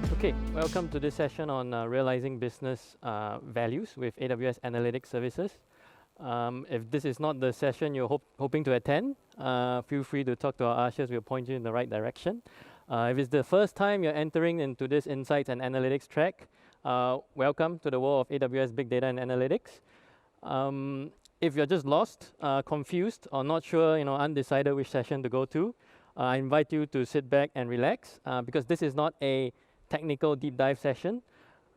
Okay, welcome to this session on realizing business values with AWS Analytics Services. If this is not the session you're hoping to attend, feel free to talk to our ushers. We'll point you in the right direction. If it's the first time you're entering into this Insights and Analytics track, welcome to the world of AWS Big Data and Analytics. If you're just lost, confused, or not sure, undecided which session to go to, I invite you to sit back and relax because this is not a technical deep dive session,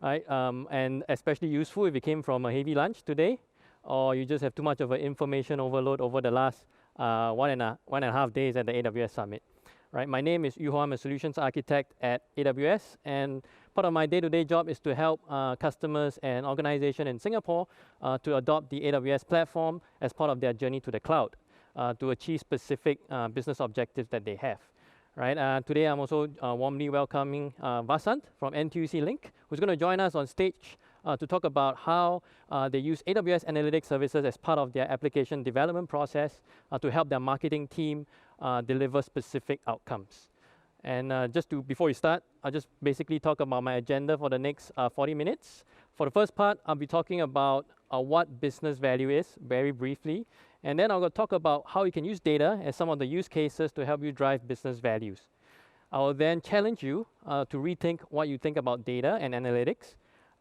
right? And especially useful if you came from a heavy lunch today, or you just have too much of an information overload over the last one and a half days at the AWS Summit. Right? My name is Yu Ho. I'm a solutions architect at AWS, and part of my day-to-day job is to help customers and organizations in Singapore to adopt the AWS platform as part of their journey to the cloud to achieve specific business objectives that they have. Right? Today I'm also warmly welcoming Vasanth from NTUC Link, who's going to join us on stage to talk about how they use AWS Analytics Services as part of their application development process to help their marketing team deliver specific outcomes. And before we start, I'll just basically talk about my agenda for the next 40 minutes. For the first part, I'll be talking about what business value is, very briefly. And then I'm going to talk about how you can use data as some of the use cases to help you drive business values. I will then challenge you to rethink what you think about data and analytics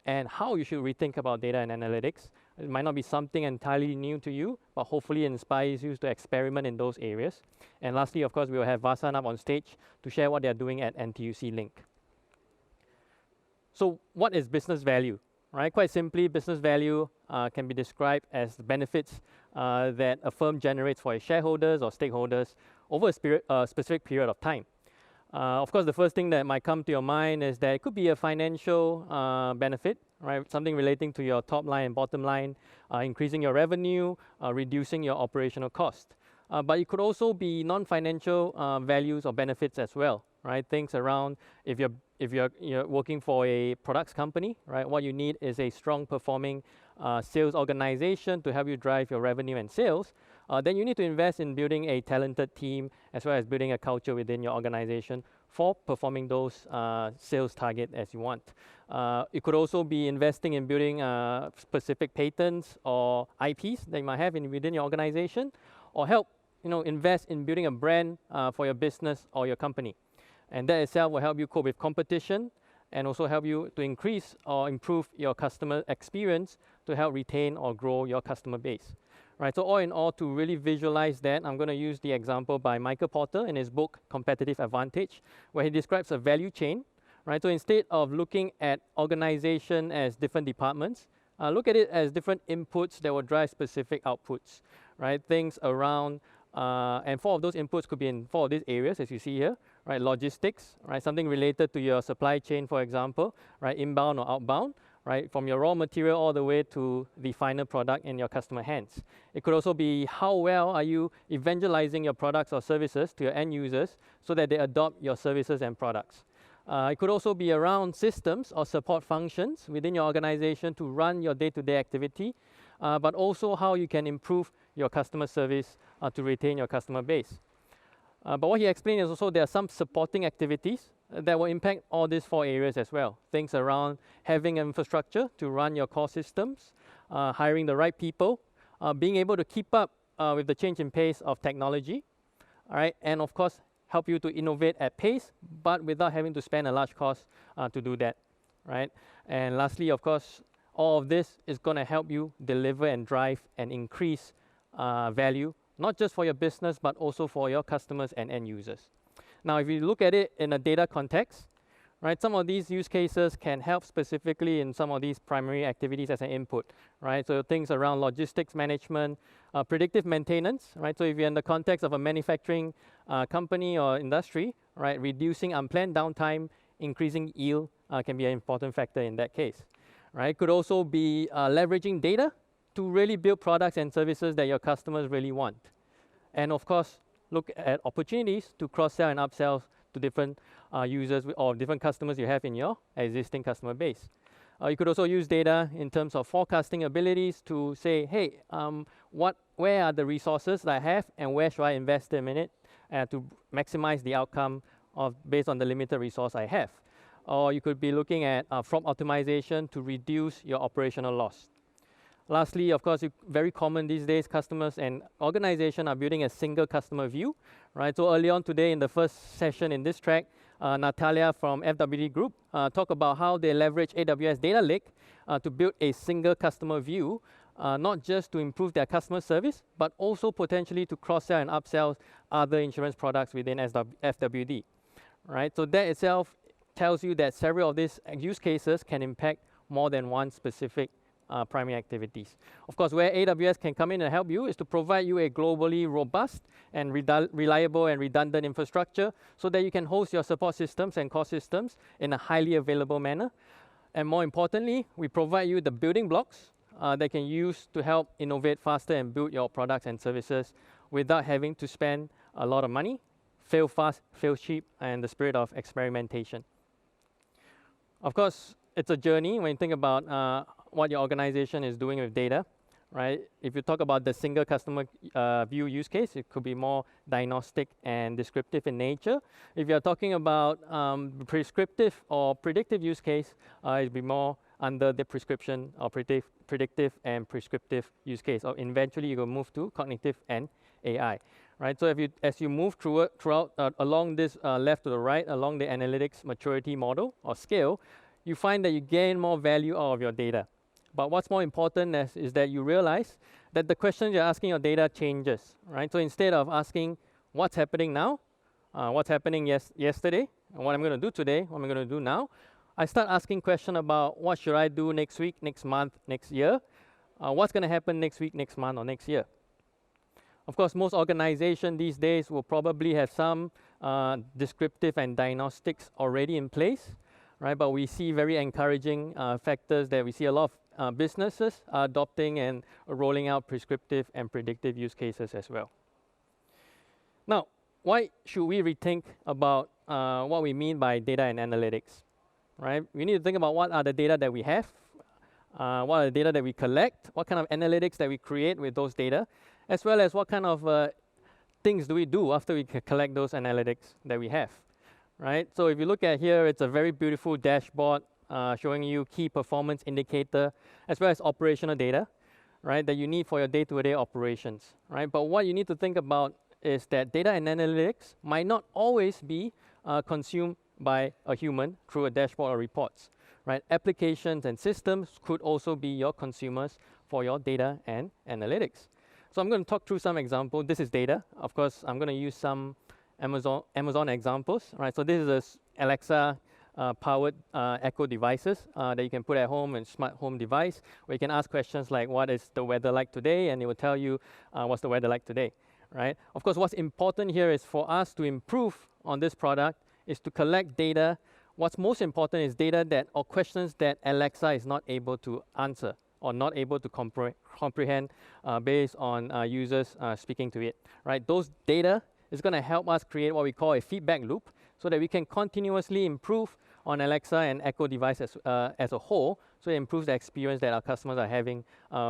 and how you should rethink about data and analytics. It might not be something entirely new to you, but hopefully it inspires you to experiment in those areas. And lastly, of course, we will have Vasanth up on stage to share what they're doing at NTUC Link. So what is business value? Right? Quite simply, business value can be described as the benefits that a firm generates for its shareholders or stakeholders over a specific period of time. Of course, the first thing that might come to your mind is that it could be a financial benefit, right? Something relating to your top line and bottom line, increasing your revenue, reducing your operational cost. But it could also be non-financial values or benefits as well, right? Things around if you're working for a products company, right? What you need is a strong performing sales organization to help you drive your revenue and sales. Then you need to invest in building a talented team as well as building a culture within your organization for performing those sales targets as you want. It could also be investing in building specific patents or IPs that you might have within your organization, or help invest in building a brand for your business or your company. And that itself will help you cope with competition and also help you to increase or improve your customer experience to help retain or grow your customer base. Right, so all in all, to really visualize that, I'm going to use the example by Michael Porter in his book, Competitive Advantage, where he describes a value chain. Right, so instead of looking at organization as different departments, look at it as different inputs that will drive specific outputs. Right, things around, and 4 of those inputs could be in 4 of these areas, as you see here. Right, logistics, right, something related to your supply chain, for example, right, inbound or outbound. Right, from your raw material all the way to the final product in your customer hands. It could also be how well are you evangelizing your products or services to your end users so that they adopt your services and products. It could also be around systems or support functions within your organization to run your day-to-day activity, but also how you can improve your customer service to retain your customer base. But what he explained is also there are some supporting activities that will impact all these 4 areas as well. Things around having infrastructure to run your core systems, hiring the right people, being able to keep up with the change in pace of technology, all right, and of course help you to innovate at pace, but without having to spend a large cost to do that, right? And lastly, of course, all of this is going to help you deliver and drive and increase value, not just for your business, but also for your customers and end users. Now, if you look at it in a data context, right, some of these use cases can help specifically in some of these primary activities as an input, right? So things around logistics management, predictive maintenance, right? So if you're in the context of a manufacturing company or industry, right, reducing unplanned downtime, increasing yield can be an important factor in that case, right? Could also be leveraging data to really build products and services that your customers really want. And of course, look at opportunities to cross-sell and upsell to different users or different customers you have in your existing customer base. You could also use data in terms of forecasting abilities to say, hey, where are the resources that I have and where should I invest them in it to maximize the outcome based on the limited resource I have. or you could be looking at fraud optimization to reduce your operational loss. Lastly, of course, very common these days, customers and organizations are building a single customer view, right? So early on today in the first session in this track, Natalia from FWD Group talked about how they leverage AWS Data Lake to build a single customer view, not just to improve their customer service, but also potentially to cross-sell and upsell other insurance products within FWD, right? So that itself tells you that several of these use cases can impact more than one specific primary activities. Of course, where AWS can come in and help you is to provide you a globally robust and reliable and redundant infrastructure so that you can host your support systems and core systems in a highly available manner. And more importantly, we provide you the building blocks that can use to help innovate faster and build your products and services without having to spend a lot of money, fail fast, fail cheap, and the spirit of experimentation. Of course, it's a journey when you think about what your organization is doing with data, right? If you talk about the single customer view use case, it could be more diagnostic and descriptive in nature. If you're talking about prescriptive or predictive use case, it'll be more under the prescription or predictive and prescriptive use case. Or eventually, you will move to cognitive and AI, right? So as you move throughout along this left to the right, along the analytics maturity model or scale, you find that you gain more value out of your data. But what's more important is that you realize that the questions you're asking your data changes, right? So instead of asking what's happening now, what's happening yesterday, and what I'm going to do today, what I'm going to do now, I start asking questions about what should I do next week, next month, next year, what's going to happen next week, next month, or next year. Of course, most organizations these days will probably have some descriptive and diagnostics already in place, right? But we see very encouraging factors that we see a lot of businesses adopting and rolling out prescriptive and predictive use cases as well. Now, why should we rethink about what we mean by data and analytics, right? We need to think about what are the data that we have, what are the data that we collect, what kind of analytics that we create with those data, as well as what kind of things do we do after we collect those analytics that we have, right? So if you look at here, it's a very beautiful dashboard showing you key performance indicator as well as operational data, right, that you need for your day-to-day operations, right? But what you need to think about is that data and analytics might not always be consumed by a human through a dashboard or reports, right? Applications and systems could also be your consumers for your data and analytics. So I'm going to talk through some examples. This is data. Of course, I'm going to use some Amazon examples, right? So this is Alexa powered Echo devices that you can put at home and smart home device, where you can ask questions like, what is the weather like today? And it will tell you what's the weather like today, right? Of course, what's important here is for us to improve on this product is to collect data. What's most important is data that or questions that Alexa is not able to answer or not able to comprehend based on users speaking to it, right? Those data is going to help us create what we call a feedback loop so that we can continuously improve on Alexa and Echo devices as a whole, so it improves the experience that our customers are having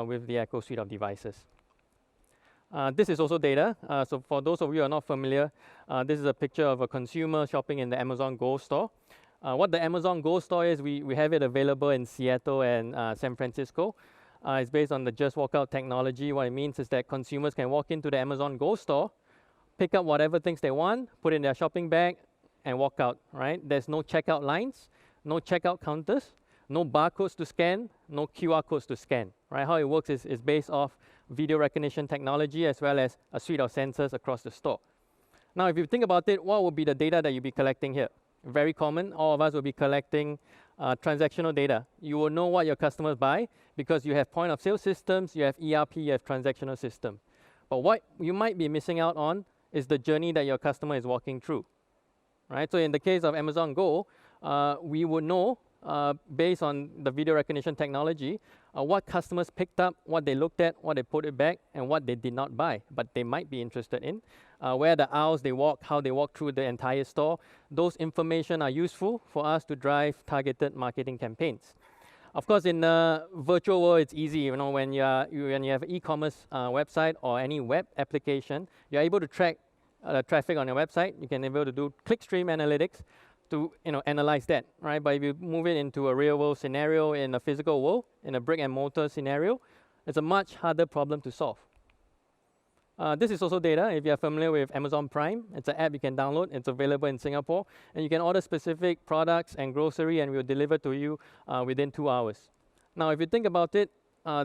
with the Echo suite of devices. This is also data. So for those of you who are not familiar, this is a picture of a consumer shopping in the Amazon Go store. What the Amazon Go store is, we have it available in Seattle and San Francisco. It's based on the Just Walk Out technology. What it means is that consumers can walk into the Amazon Go store, pick up whatever things they want, put in their shopping bag, and walk out, right? There's no checkout lines, no checkout counters, no barcodes to scan, no QR codes to scan, right? How it works is based off video recognition technology as well as a suite of sensors across the store. Now, if you think about it, what would be the data that you'll be collecting here? Very common, all of us will be collecting transactional data. You will know what your customers buy because you have point of sale systems, you have ERP, you have transactional system. But what you might be missing out on is the journey that your customer is walking through, right? So in the case of Amazon Go, we would know based on the video recognition technology, what customers picked up, what they looked at, what they put it back, and what they did not buy, but they might be interested in, where the aisles they walk, how they walk through the entire store. Those information are useful for us to drive targeted marketing campaigns. Of course, in the virtual world, it's easy. You know, when you have an e-commerce website or any web application, you're able to track traffic on your website. You can be able to do clickstream analytics to analyze that, right? But if you move it into a real world scenario in a physical world, in a brick and mortar scenario, it's a much harder problem to solve. This is also data. If you're familiar with Amazon Prime, it's an app you can download. It's available in Singapore. And you can order specific products and grocery, and we'll deliver to you within 2 hours. Now, if you think about it,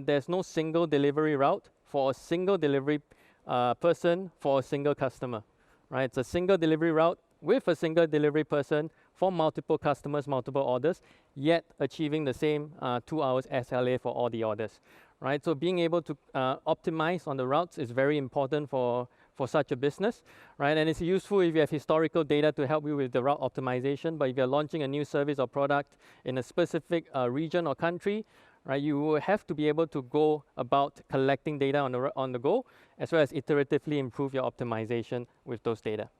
there's no single delivery route for a single delivery person for a single customer, right? It's a single delivery route with a single delivery person for multiple customers, multiple orders, yet achieving the same 2 hours SLA for all the orders. Right, so being able to optimize on the routes is very important for such a business, right? And it's useful if you have historical data to help you with the route optimization. But if you're launching a new service or product in a specific region or country, right, you will have to be able to go about collecting data on the go, as well as iteratively improve your optimization with those data.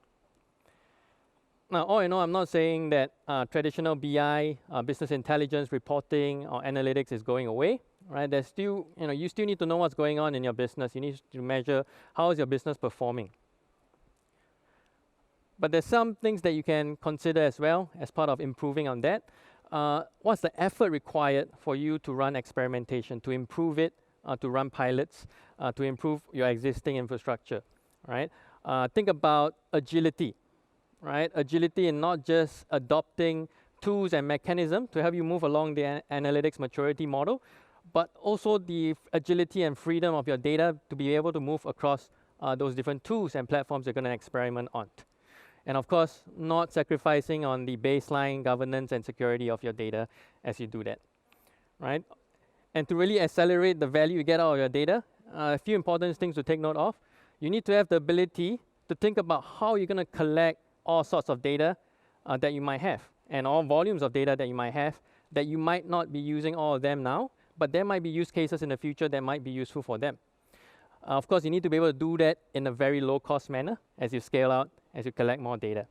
Now, all in all, I'm not saying that traditional BI, business intelligence reporting or analytics is going away. Right, there's still, you still need to know what's going on in your business. You need to measure how is your business performing. But there's some things that you can consider as well as part of improving on that. What's the effort required for you to run experimentation, to improve it, to run pilots, to improve your existing infrastructure, right? Think about agility, right? Agility in not just adopting tools and mechanisms to help you move along the analytics maturity model, but also the agility and freedom of your data to be able to move across those different tools and platforms you're going to experiment on. And of course, not sacrificing on the baseline governance and security of your data as you do that, right? And to really accelerate the value you get out of your data, a few important things to take note of. You need to have the ability to think about how you're going to collect all sorts of data that you might have, and all volumes of data that you might have, that you might not be using all of them now, but there might be use cases in the future that might be useful for them. Of course, you need to be able to do that in a very low-cost manner as you scale out, as you collect more data.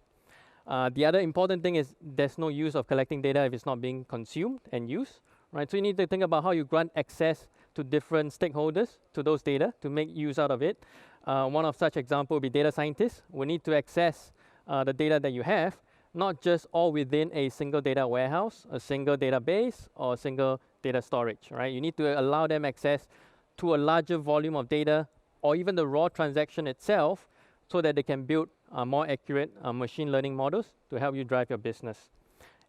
The other important thing is there's no use of collecting data if it's not being consumed and used, right? So you need to think about how you grant access to different stakeholders to those data to make use out of it. One of such example would be data scientists. We need to access the data that you have, not just all within a single data warehouse, a single database, or a single data storage, right? You need to allow them access to a larger volume of data, or even the raw transaction itself, so that they can build more accurate machine learning models to help you drive your business.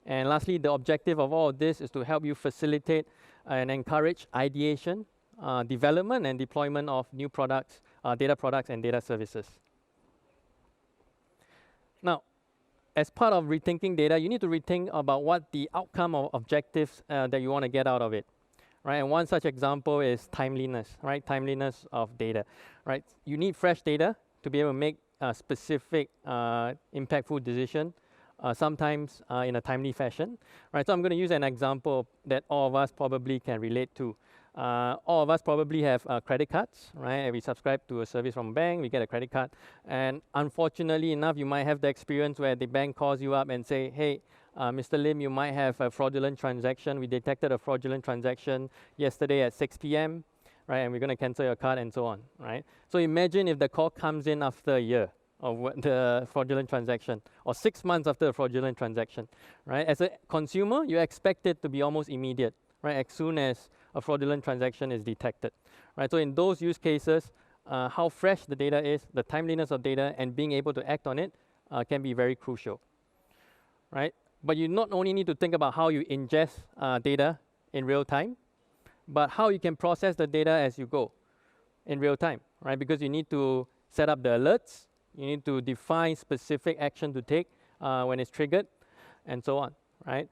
And lastly, the objective of all of this is to help you facilitate and encourage ideation, development and deployment of new products, data products and data services. Now, as part of rethinking data, you need to rethink about what the outcome or objectives that you want to get out of it, right? And one such example is timeliness, right? Timeliness of data, right? You need fresh data to be able to make a specific impactful decision, sometimes in a timely fashion, right? So I'm going to use an example that all of us probably can relate to. All of us probably have credit cards, right? We subscribe to a service from a bank, we get a credit card. And unfortunately enough, you might have the experience where the bank calls you up and say, hey, Mr. Lim, you might have a fraudulent transaction. We detected a fraudulent transaction yesterday at 6 p.m., right? And we're going to cancel your card and so on, right? So imagine if the call comes in after a year of the fraudulent transaction, or 6 months after a fraudulent transaction, right? As a consumer, you expect it to be almost immediate, right? As soon as a fraudulent transaction is detected, right? So in those use cases, how fresh the data is, the timeliness of data, and being able to act on it can be very crucial, right? But you not only need to think about how you ingest data in real time, but how you can process the data as you go in real time, right? Because you need to set up the alerts, you need to define specific action to take when it's triggered, and so on, right?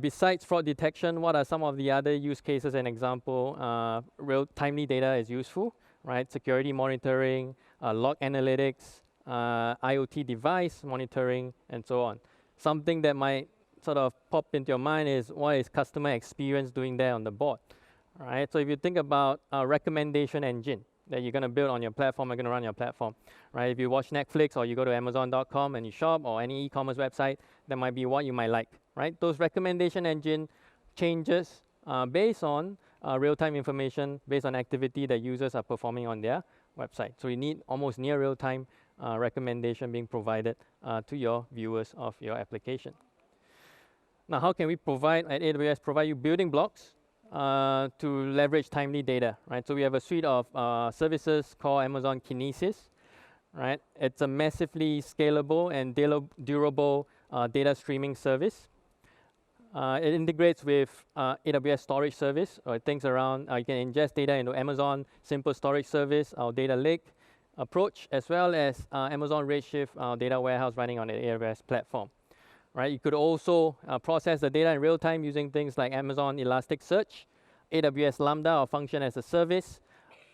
Besides fraud detection, what are some of the other use cases and example? Real timely data is useful, right? Security monitoring, log analytics, IoT device monitoring, and so on. Something that might sort of pop into your mind is, what is customer experience doing there on the board, right? So if you think about a recommendation engine that you're going to build on your platform, you're going to run your platform, right? If you watch Netflix or you go to Amazon.com and you shop, or any e-commerce website, that might be what you might like, right? Those recommendation engine changes based on real-time information, based on activity that users are performing on their website. So you need almost near real-time recommendation being provided to your viewers of your application. Now, how can we provide, at AWS, provide you building blocks to leverage timely data, right? So we have a suite of services called Amazon Kinesis, right? It's a massively scalable and durable data streaming service. It integrates with AWS storage service, or things around, you can ingest data into Amazon Simple Storage Service, our data lake approach, as well as Amazon Redshift data warehouse running on the AWS platform. Right? You could also process the data in real time using things like Amazon Elasticsearch, AWS Lambda or Function as a Service,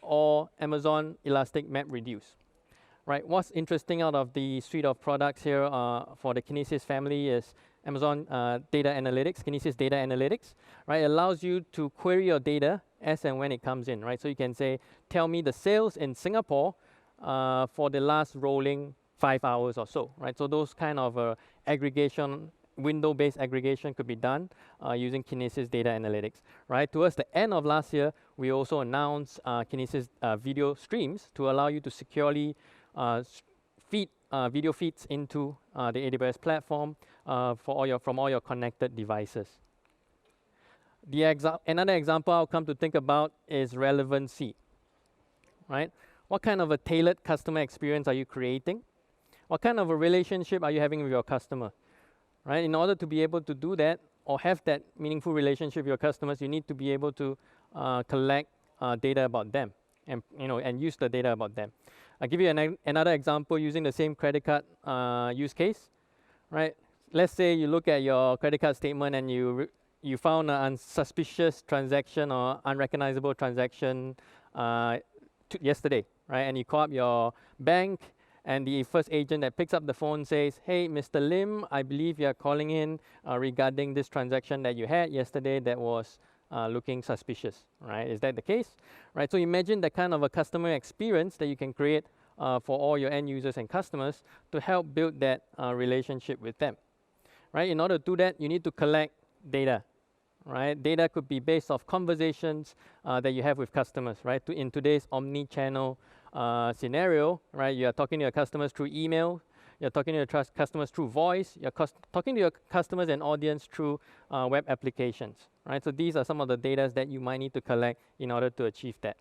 or Amazon Elastic MapReduce. Right? What's interesting out of the suite of products here for the Kinesis family is Amazon Data Analytics, Kinesis Data Analytics. Right? It allows you to query your data as and when it comes in. Right? So you can say, tell me the sales in Singapore for the last rolling 5 hours or so. Right? So those kind of aggregation, window-based aggregation could be done using Kinesis Data Analytics. Right? Towards the end of last year, we also announced Kinesis video streams to allow you to securely feed video feeds into the AWS platform from all your connected devices. Another example I'll come to think about is relevancy. Right? What kind of a tailored customer experience are you creating? What kind of a relationship are you having with your customer? Right? In order to be able to do that or have that meaningful relationship with your customers, you need to be able to collect data about them and use the data about them. I'll give you another example using the same credit card use case. Right? Let's say you look at your credit card statement and you found an unsuspicious transaction or unrecognizable transaction yesterday, right? And you call up your bank, and the first agent that picks up the phone says, hey, Mr. Lim, I believe you're calling in regarding this transaction that you had yesterday that was looking suspicious, right? Is that the case? Right, so imagine the kind of a customer experience that you can create for all your end users and customers to help build that relationship with them, right? In order to do that, you need to collect data, right? Data could be based off conversations that you have with customers, right? In today's omni-channel scenario, right? You are talking to your customers through email, you're talking to your customers through voice, you're talking to your customers and audience through web applications, right? So these are some of the data that you might need to collect in order to achieve that,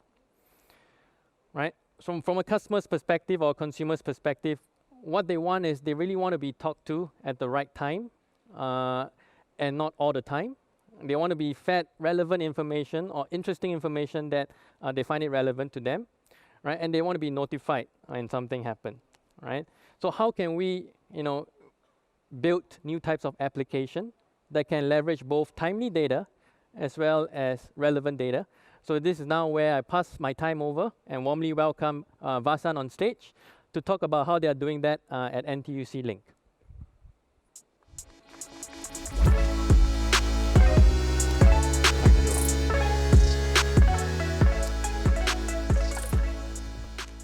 right? So from a customer's perspective or consumer's perspective, what they want is they really want to be talked to at the right time and not all the time. They want to be fed relevant information or interesting information that they find it relevant to them, right? And they want to be notified when something happened, right? So how can we, build new types of application that can leverage both timely data as well as relevant data? So this is now where I pass my time over and warmly welcome Vasanth on stage to talk about how they are doing that at NTUC Link.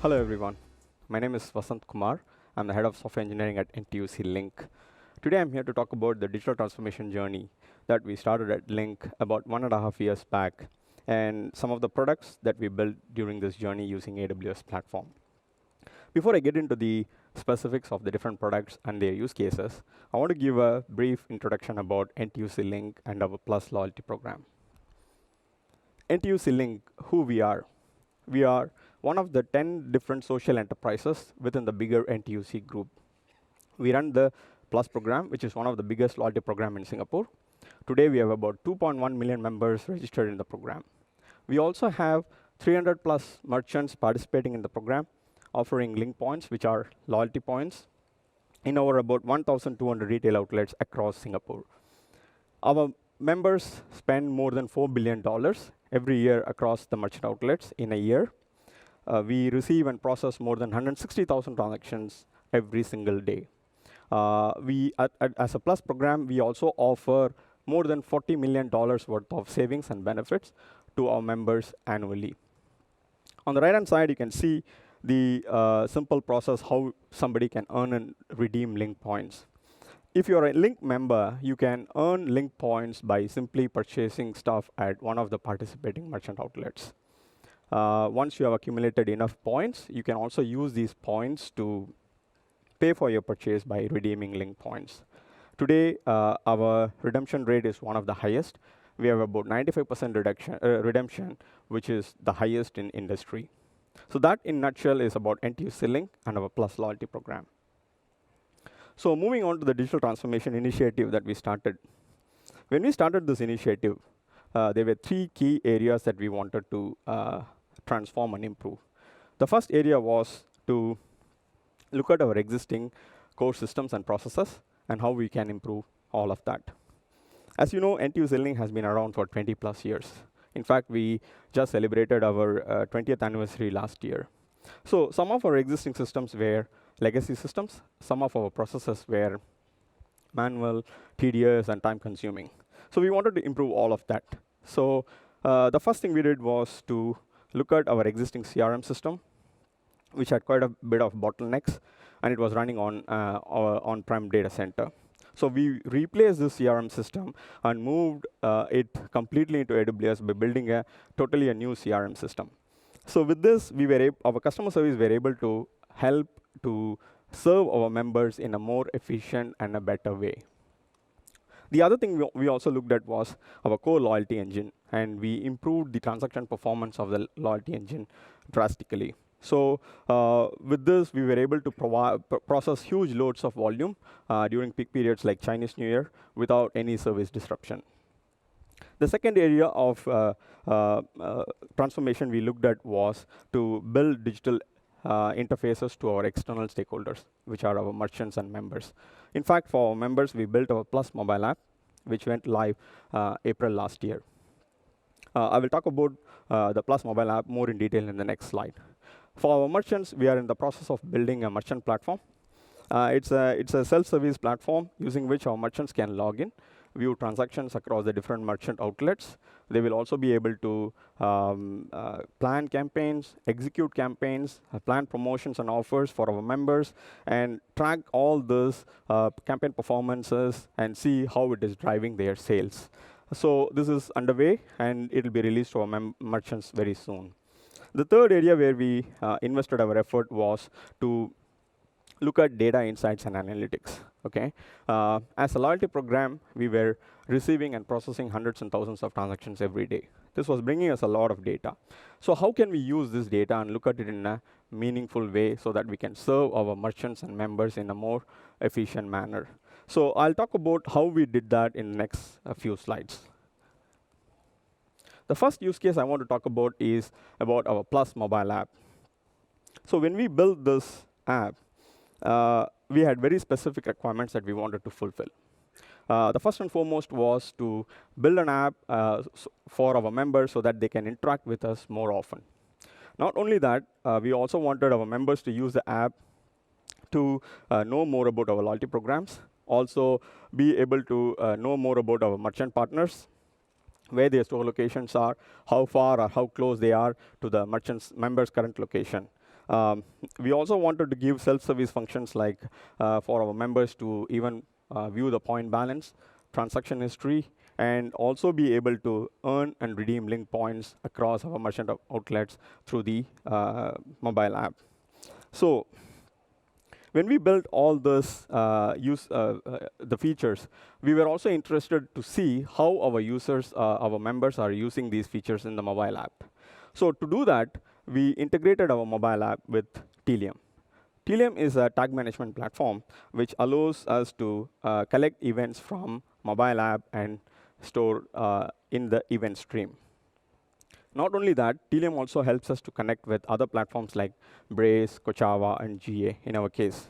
Hello everyone, my name is Vasanth Kumar. I'm the head of software engineering at NTUC Link. Today I'm here to talk about the digital transformation journey that we started at Link about 1.5 years back and some of the products that we built during this journey using AWS platform. Before I get into the specifics of the different products and their use cases, I want to give a brief introduction about NTUC Link and our Plus loyalty program. NTUC Link, who we are. We are one of the 10 different social enterprises within the bigger NTUC group. We run the Plus program, which is one of the biggest loyalty program in Singapore. Today, we have about 2.1 million members registered in the program. We also have 300 plus merchants participating in the program, offering link points, which are loyalty points, in over about 1,200 retail outlets across Singapore. Our members spend more than $4 billion every year across the merchant outlets in a year. We receive and process more than 160,000 transactions every single day. As a Plus program, we also offer more than $40 million worth of savings and benefits to our members annually. On the right-hand side, you can see the simple process how somebody can earn and redeem link points. If you're a Link member, you can earn link points by simply purchasing stuff at one of the participating merchant outlets. Once you have accumulated enough points, you can also use these points to pay for your purchase by redeeming link points. Today, our redemption rate is one of the highest. We have about 95% redemption, which is the highest in industry. So that, in nutshell, is about NTUC Link and our Plus loyalty program. So moving on to the digital transformation initiative that we started. When we started this initiative, there were 3 key areas that we wanted to transform and improve. The first area was to look at our existing core systems and processes and how we can improve all of that. As you know, NTUC Link has been around for 20 plus years. In fact, we just celebrated our 20th anniversary last year. So some of our existing systems were legacy systems. Some of our processes were manual, tedious, and time-consuming. So we wanted to improve all of that. So the first thing we did was to look at our existing CRM system, which had quite a bit of bottlenecks, and it was running on our on-prem data center. So we replaced this CRM system and moved it completely into AWS by building a totally new CRM system. So with this, our customer service were able to help to serve our members in a more efficient and a better way. The other thing we also looked at was our core loyalty engine, and we improved the transaction performance of the loyalty engine drastically. So with this, we were able to process huge loads of volume during peak periods like Chinese New Year without any service disruption. The second area of transformation we looked at was to build digital interfaces to our external stakeholders, which are our merchants and members. In fact, for our members, we built our Plus mobile app, which went live April last year. I will talk about the Plus mobile app more in detail in the next slide. For our merchants, we are in the process of building a merchant platform. It's a self-service platform using which our merchants can log in, view transactions across the different merchant outlets. They will also be able to plan campaigns, execute campaigns, plan promotions and offers for our members, and track all those campaign performances and see how it is driving their sales. So this is underway, and it will be released to our merchants very soon. The third area where we invested our effort was to look at data insights and analytics. Okay, as a loyalty program, we were receiving and processing hundreds and thousands of transactions every day. This was bringing us a lot of data. So how can we use this data and look at it in a meaningful way so that we can serve our merchants and members in a more efficient manner? So I'll talk about how we did that in the next few slides. The first use case I want to talk about is about our Plus mobile app. So when we built this app, we had very specific requirements that we wanted to fulfill. The first and foremost was to build an app for our members so that they can interact with us more often. Not only that, we also wanted our members to use the app to know more about our loyalty programs, also be able to know more about our merchant partners, where their store locations are, how far or how close they are to the members' current location. We also wanted to give self-service functions like for our members to even view the point balance, transaction history, and also be able to earn and redeem link points across our merchant outlets through the mobile app. So when we built all this the features, we were also interested to see how our users, our members are using these features in the mobile app. So to do that, we integrated our mobile app with Telium. Telium is a tag management platform which allows us to collect events from mobile app and store in the event stream. Not only that, Telium also helps us to connect with other platforms like Braze, Kochava, and GA in our case.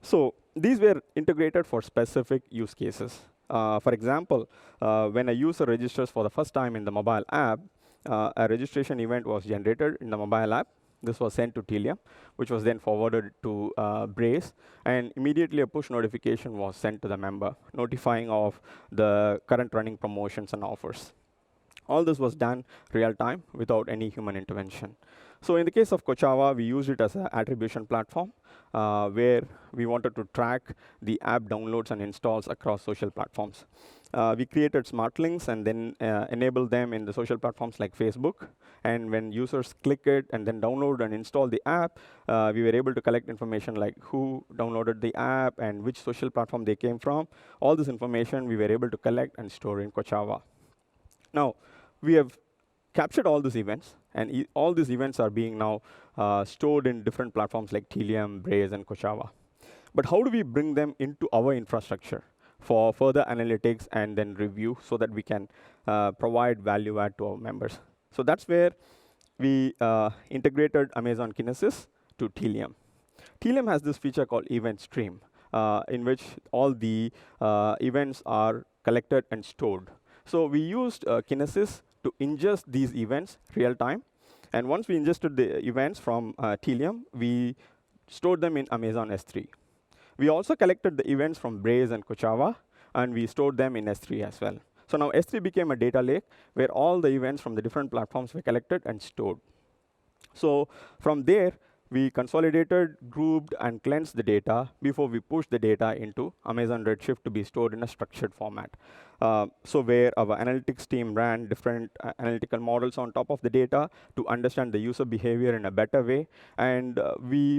So these were integrated for specific use cases. For example, when a user registers for the first time in the mobile app, a registration event was generated in the mobile app. This was sent to Telium, which was then forwarded to Braze, and immediately a push notification was sent to the member, notifying of the current running promotions and offers. All this was done real time without any human intervention. So in the case of Kochava, we used it as an attribution platform where we wanted to track the app downloads and installs across social platforms. We created smart links and then enabled them in the social platforms like Facebook. And when users click it and then download and install the app, we were able to collect information like who downloaded the app and which social platform they came from. All this information we were able to collect and store in Kochava. Now, we have captured all these events, and all these events are being now stored in different platforms like Telium, Braze, and Kochava. But how do we bring them into our infrastructure for further analytics and then review so that we can provide value add to our members? So that's where we integrated Amazon Kinesis to Telium. Telium has this feature called Event Stream, in which all the events are collected and stored. So we used Kinesis to ingest these events real time. And once we ingested the events from Telium, we stored them in Amazon S3. We also collected the events from Braze and Kochava, and we stored them in S3 as well. So now S3 became a data lake where all the events from the different platforms were collected and stored. So from there, we consolidated, grouped, and cleansed the data before we pushed the data into Amazon Redshift to be stored in a structured format. So where our analytics team ran different analytical models on top of the data to understand the user behavior in a better way. And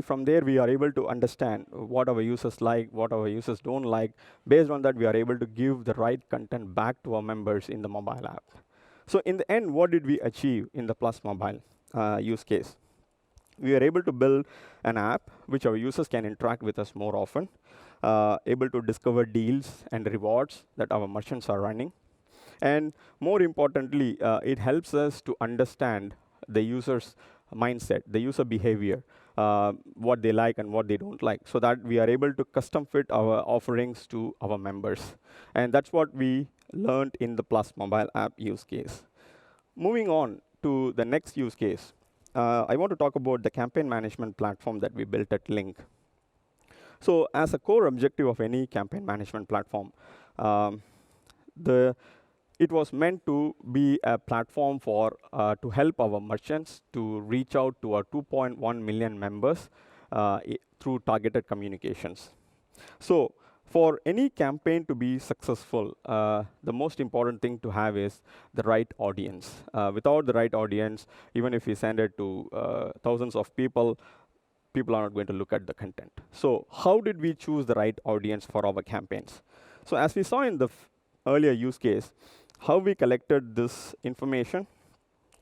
from there, we are able to understand what our users like, what our users don't like. Based on that, we are able to give the right content back to our members in the mobile app. So in the end, what did we achieve in the Plus Mobile use case? We are able to build an app which our users can interact with us more often, able to discover deals and rewards that our merchants are running. And more importantly, it helps us to understand the user's mindset, the user behavior, what they like and what they don't like, so that we are able to custom fit our offerings to our members. And that's what we learned in the Plus Mobile app use case. Moving on to the next use case, I want to talk about the campaign management platform that we built at Link. So as a core objective of any campaign management platform, it was meant to be a platform for to help our merchants to reach out to our 2.1 million members through targeted communications. So for any campaign to be successful, the most important thing to have is the right audience. Without the right audience, even if we send it to thousands of people, people are not going to look at the content. So how did we choose the right audience for our campaigns? So as we saw in the earlier use case, how we collected this information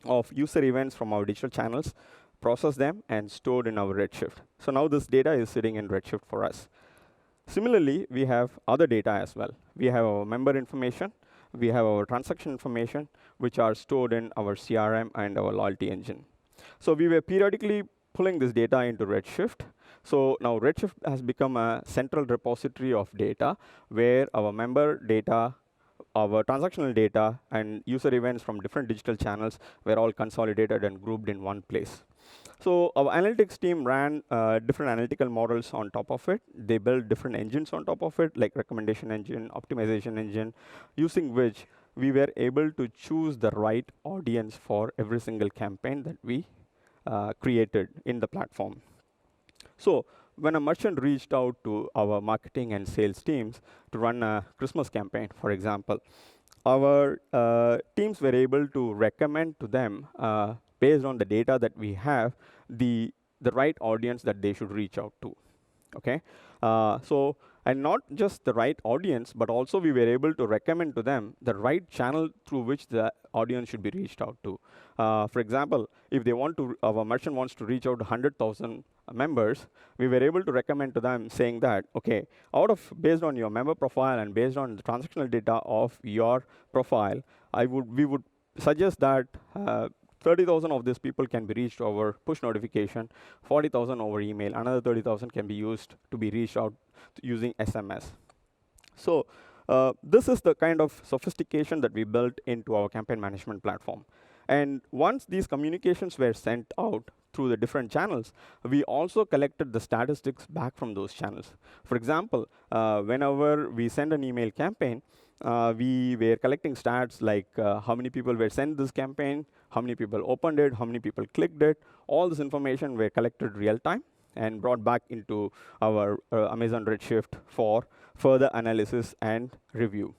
of user events from our digital channels, processed them, and stored in our Redshift. So now this data is sitting in Redshift for us. Similarly, we have other data as well. We have our member information, we have our transaction information, which are stored in our CRM and our loyalty engine. So we were periodically pulling this data into Redshift. So now Redshift has become a central repository of data where our member data, our transactional data, and user events from different digital channels were all consolidated and grouped in one place. So our analytics team ran different analytical models on top of it. They built different engines on top of it, like recommendation engine, optimization engine, using which we were able to choose the right audience for every single campaign that we created in the platform. So when a merchant reached out to our marketing and sales teams to run a Christmas campaign, for example, our teams were able to recommend to them, based on the data that we have, the right audience that they should reach out to. Okay, and not just the right audience, but also we were able to recommend to them the right channel through which the audience should be reached out to. For example, if they want to, our merchant wants to reach out to 100,000 members, we were able to recommend to them saying that, okay, based on your member profile and based on the transactional data of your profile, we would suggest that 30,000 of these people can be reached over push notification, 40,000 over email, another 30,000 can be used to be reached out using SMS. So this is the kind of sophistication that we built into our campaign management platform. And once these communications were sent out through the different channels, we also collected the statistics back from those channels. For example, whenever we send an email campaign, We were collecting stats like how many people were sent this campaign, how many people opened it, how many people clicked it. All this information were collected real time and brought back into our Amazon Redshift for further analysis and review.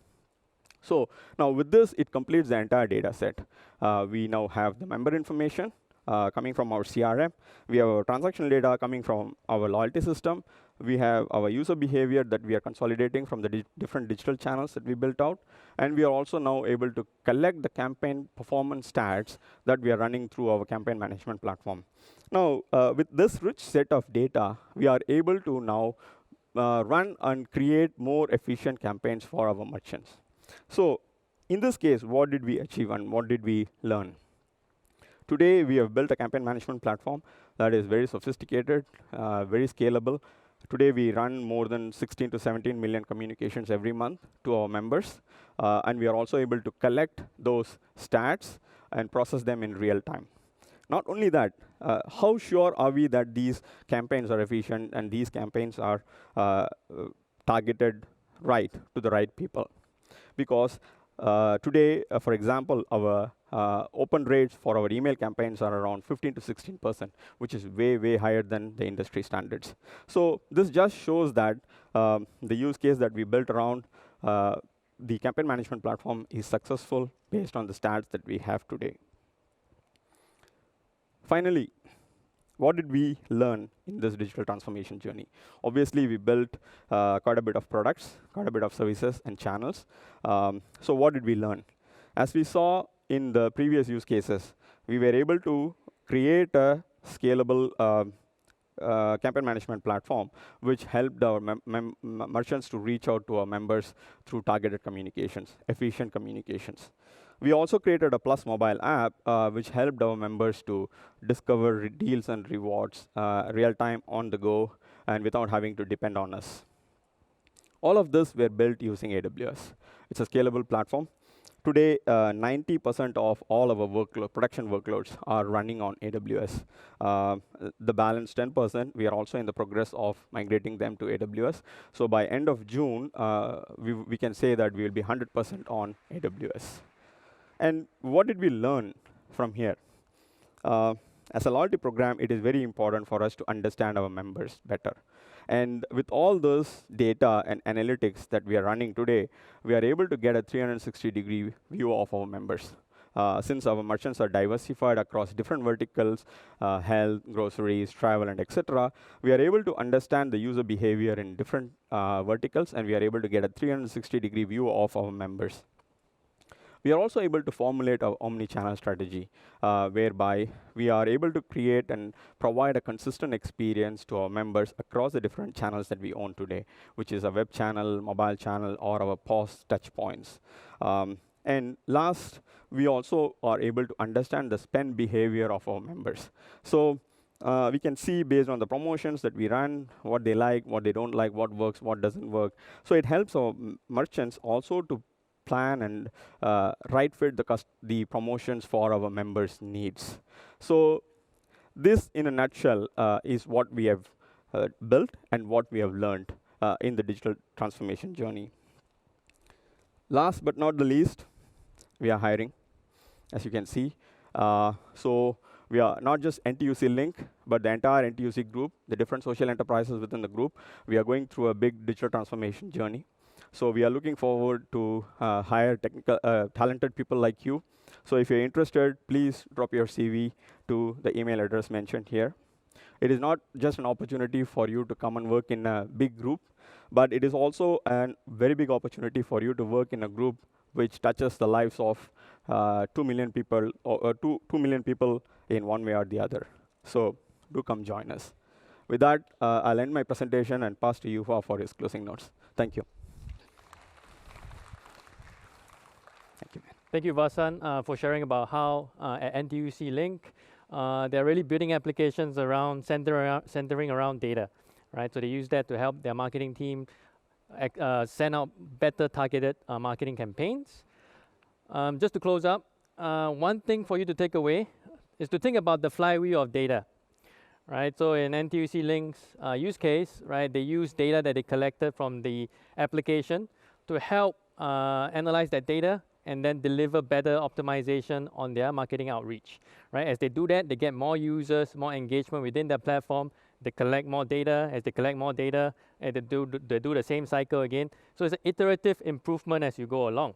So now with this, it completes the entire data set. We now have the member information coming from our CRM. We have our transactional data coming from our loyalty system. We have our user behavior that we are consolidating from the different digital channels that we built out. And we are also now able to collect the campaign performance stats that we are running through our campaign management platform. Now, with this rich set of data, we are able to now run and create more efficient campaigns for our merchants. So in this case, what did we achieve and what did we learn? Today, we have built a campaign management platform that is very sophisticated, very scalable. Today, we run more than 16 to 17 million communications every month to our members. And we are also able to collect those stats and process them in real time. Not only that, how sure are we that these campaigns are efficient and these campaigns are targeted right to the right people? Because today, for example, our open rates for our email campaigns are around 15 to 16%, which is way, way higher than the industry standards. So this just shows that the use case that we built around the campaign management platform is successful based on the stats that we have today. Finally, what did we learn in this digital transformation journey? Obviously, we built quite a bit of products, quite a bit of services and channels. So what did we learn? As we saw in the previous use cases, we were able to create a scalable campaign management platform, which helped our merchants to reach out to our members through targeted communications, efficient communications. We also created a Plus mobile app, which helped our members to discover deals and rewards real-time, on the go, and without having to depend on us. All of this were built using AWS. It's a scalable platform. Today, 90% of all our production workloads are running on AWS. The balance 10%, we are also in the progress of migrating them to AWS. So by end of June, we can say that we will be 100% on AWS. And what did we learn from here? As a loyalty program, it is very important for us to understand our members better. And with all those data and analytics that we are running today, we are able to get a 360-degree view of our members. Since our merchants are diversified across different verticals, health, groceries, travel, and etc., we are able to understand the user behavior in different verticals, and we are able to get a 360-degree view of our members. We are also able to formulate our omni-channel strategy, whereby we are able to create and provide a consistent experience to our members across the different channels that we own today, which is a web channel, mobile channel, or our POS touch points. And last, we also are able to understand the spend behavior of our members. So we can see based on the promotions that we run, what they like, what they don't like, what works, what doesn't work. So it helps our merchants also to plan and right fit the promotions for our members' needs. So this, in a nutshell, is what we have built and what we have learned in the digital transformation journey. Last but not the least, we are hiring, as you can see. So we are not just NTUC Link, but the entire NTUC group, the different social enterprises within the group. We are going through a big digital transformation journey. So we are looking forward to hire talented people like you. So if you're interested, please drop your CV to the email address mentioned here. It is not just an opportunity for you to come and work in a big group, but it is also a very big opportunity for you to work in a group which touches the lives of 2 million people, or 2 million people in one way or the other. So do come join us. With that, I'll end my presentation and pass to Yuva for his closing notes. Thank you. Thank you, Vasanth, for sharing about how at NTUC Link, they're really building applications around centering around data, right? So they use that to help their marketing team send out better targeted marketing campaigns. Just to close up, one thing for you to take away is to think about the flywheel of data, right? So in NTUC Link's use case, right, they use data that they collected from the application to help analyze that data and then deliver better optimization on their marketing outreach, right? As they do that, they get more users, more engagement within their platform. They collect more data. As they collect more data, and they do the same cycle again. So it's an iterative improvement as you go along.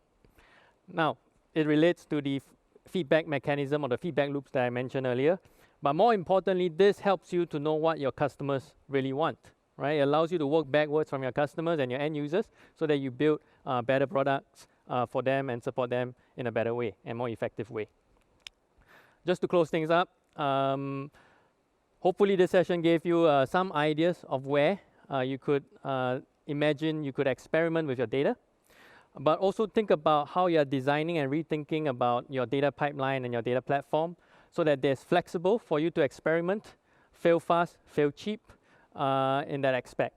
Now, it relates to the feedback mechanism or the feedback loops that I mentioned earlier. But more importantly, this helps you to know what your customers really want, right? It allows you to work backwards from your customers and your end users so that you build better products for them and support them in a better way and more effective way. Just to close things up, hopefully this session gave you some ideas of where you could imagine you could experiment with your data, but also think about how you're designing and rethinking about your data pipeline and your data platform so that there's flexible for you to experiment, fail fast, fail cheap in that aspect.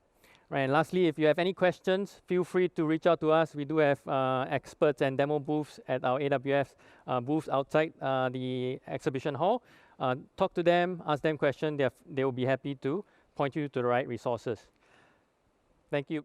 Right, and lastly, if you have any questions, feel free to reach out to us. We do have experts and demo booths at our AWS booths outside the exhibition hall. Talk to them, ask them questions. They will be happy to point you to the right resources. Thank you.